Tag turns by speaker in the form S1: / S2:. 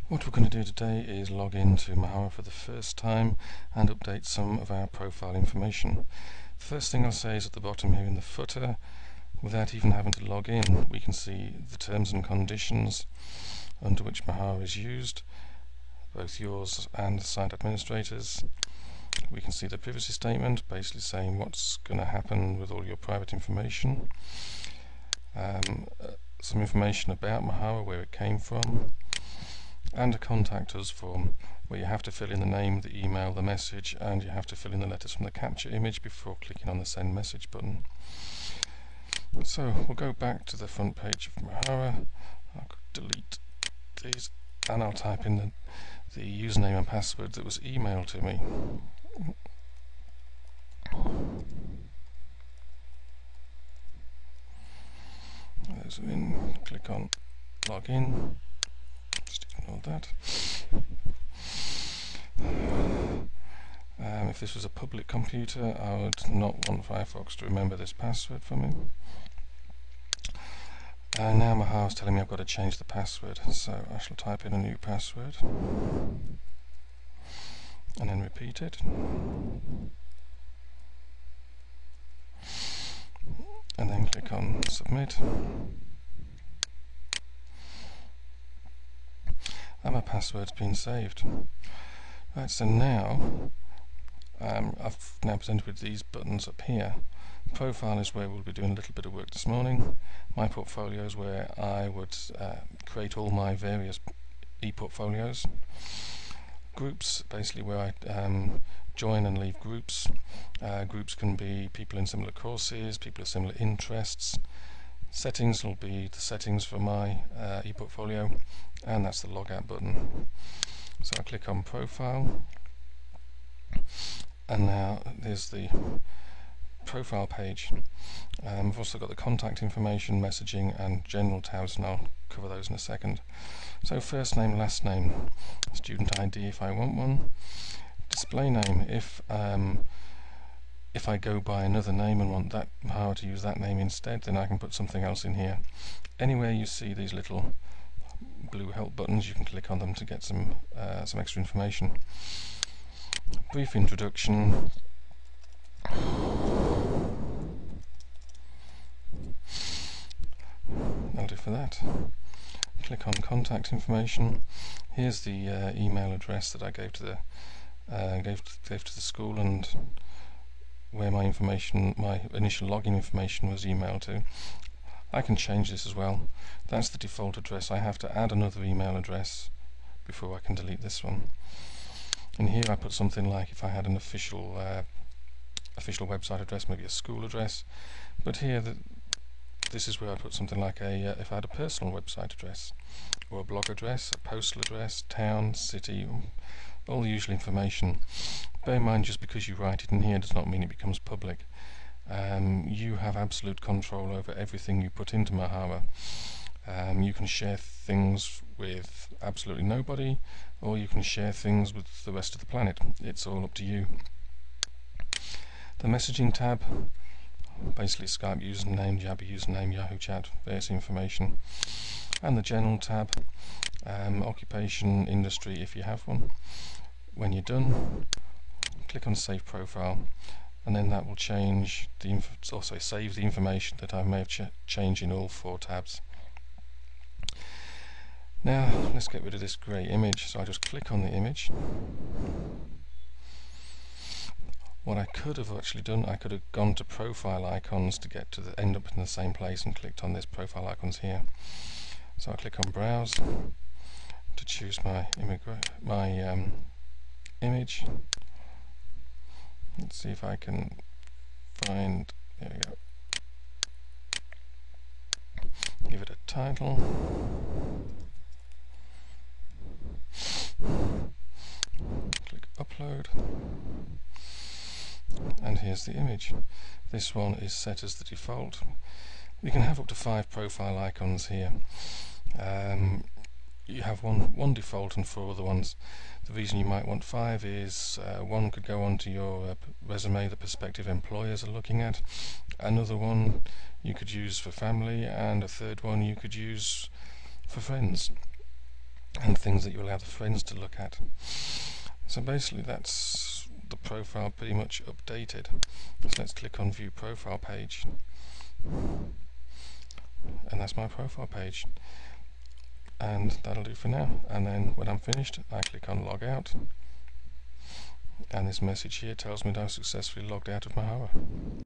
S1: What we're going to do today is log into Mahara for the first time and update some of our profile information. First thing I'll say is at the bottom here in the footer, without even having to log in, we can see the terms and conditions under which Mahara is used, both yours and the site administrators. We can see the privacy statement, basically saying what's going to happen with all your private information. Some information about Mahara, where it came from, and a contact us form where you have to fill in the name, the email, the message, and you have to fill in the letters from the capture image before clicking on the send message button. So we'll go back to the front page of Mahara. I'll delete these and I'll type in the username and password that was emailed to me. Those are in, click on login. Just ignore that. If this was a public computer, I would not want Firefox to remember this password for me. Now Mahara is telling me I've got to change the password, so I shall type in a new password and then repeat it. And then click on submit. And my password's been saved. Right, so now I've now presented with these buttons up here. Profile is where we'll be doing a little bit of work this morning. My portfolio is where I would create all my various e-portfolios. Groups, basically where I join and leave groups. Groups can be people in similar courses, people of similar interests. Settings will be the settings for my e-portfolio, and that's the logout button. So I click on profile, and now there's the profile page. I've also got the contact information, messaging and general tabs, and I'll cover those in a second. So first name, last name, student ID if I want one, display name if I go by another name and want that Mahara to use that name instead, then I can put something else in here. Anywhere you see these little blue help buttons, you can click on them to get some extra information. Brief introduction. That'll do for that. Click on contact information. Here's the email address that I gave to the school and where my initial login information was emailed to. I can change this as well. That's the default address. I have to add another email address before I can delete this one. And here I put something like if I had an official website address, maybe a school address. But here this is where I put something like if I had a personal website address or a blog address, a postal address, town, city, all the usual information. Bear in mind, just because you write it in here does not mean it becomes public. You have absolute control over everything you put into Mahara. You can share things with absolutely nobody, or you can share things with the rest of the planet. It's all up to you. The messaging tab, basically Skype username, Jabber username, Yahoo chat, various information. And the general tab, occupation, industry if you have one. When you're done, click on Save Profile, and then that will change save the information that I may have changed in all 4 tabs. Now let's get rid of this grey image. So I just click on the image. What I could have actually done, I could have gone to profile icons to get to end up in the same place and clicked on this profile icons here. So I click on browse to choose my image. Let's see if I can find, there we go. Give it a title. Click upload. And here's the image. This one is set as the default. You can have up to 5 profile icons here. You have one default and 4 other ones. The reason you might want 5 is one could go onto your resume that prospective employers are looking at, another one you could use for family, and a third one you could use for friends. and things that you allow the friends to look at. So basically that's the profile pretty much updated. So let's click on view profile page, and that's my profile page, and that'll do for now. And then when I'm finished, I click on log out, and this message here tells me that I've successfully logged out of Mahara.